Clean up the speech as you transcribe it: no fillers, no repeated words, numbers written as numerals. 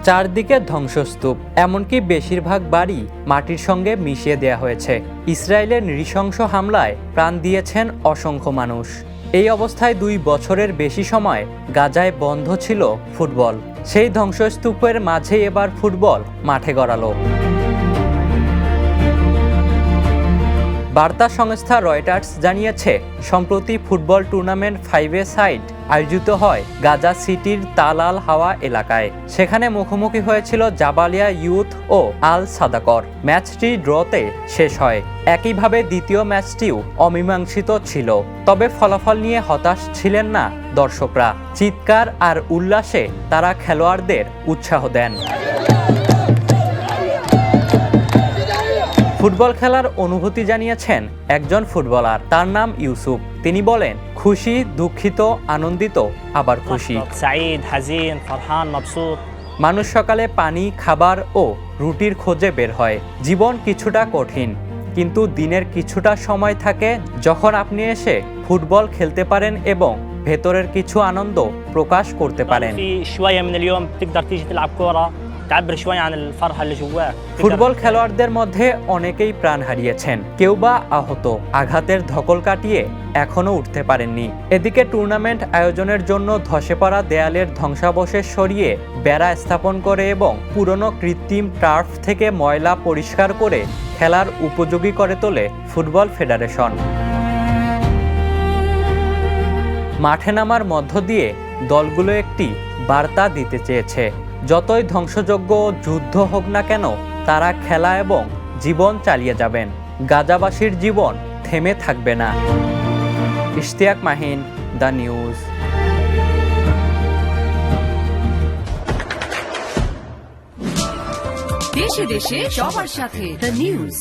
চারদিকে ধ্বংসস্তূপ, এমনকি বেশিরভাগ বাড়ি মাটির সঙ্গে মিশিয়ে দেয়া হয়েছে। ইসরায়েলের নৃশংস হামলায় প্রাণ দিয়েছেন অসংখ্য মানুষ। এই অবস্থায় 2 বছরের বেশি সময় গাজায় বন্ধ ছিল ফুটবল। সেই ধ্বংসস্তূপের মাঝে এবার ফুটবল মাঠে গড়ালো। বার্তা সংস্থা রয়টার্স জানিয়েছে, সম্প্রতি ফুটবল টুর্নামেন্ট 5-এ-সাইড আয়োজিত হয় গাজা সিটির তাল আল হাওয়া এলাকায়। সেখানে মুখোমুখি হয়েছিল জাবালিয়া ইউথ ও আল সাদাকর। ম্যাচটি ড্রতে শেষ হয়। একইভাবে দ্বিতীয় ম্যাচটিও অমীমাংসিত ছিল। তবে ফলাফল নিয়ে হতাশ ছিলেন না দর্শকরা। চিৎকার আর উল্লাসে তারা খেলোয়াড়দের উৎসাহ দেন। ফুটবল খেলার অনুভূতি জানিয়েছেন একজন ফুটবলার, তার নাম ইউসুফ। তিনি বলেন, খুশি, দুঃখিত, আনন্দিত, আবার খুশি। মানুষ সকালে পানি, খাবার ও রুটির খোঁজে বের হয়। জীবন কিছুটা কঠিন, কিন্তু দিনের কিছুটা সময় থাকে যখন আপনি এসে ফুটবল খেলতে পারেন এবং ভেতরের কিছু আনন্দ প্রকাশ করতে পারেন। ফুটবল খেলোয়াড়দের মধ্যে অনেকেই প্রাণ হারিয়েছেন, কেউ বা আহত, আঘাতের ধকল কাটিয়ে এখনো উঠতে পারেননি। এদিকে টুর্নামেন্ট আয়োজনের জন্য ধসে পড়া দেয়ালের ধ্বংসাবশেষ সরিয়ে বেড়া স্থাপন করে এবং পুরনো কৃত্রিম টার্ফ থেকে ময়লা পরিষ্কার করে খেলার উপযোগী করে তোলে ফুটবল ফেডারেশন। মাঠে নামার মধ্য দিয়ে দলগুলো একটি বার্তা দিতে চেয়েছে, যতই ধ্বংসযজ্ঞ যুদ্ধ হোক না কেন, তারা খেলা এবং জীবন চালিয়ে যাবেন। গাজাবাসীর জীবন থেমে থাকবে না। Ishtiaq Mahin, the news. দেশে দেশে সবার সাথে, দ্য নিউজ।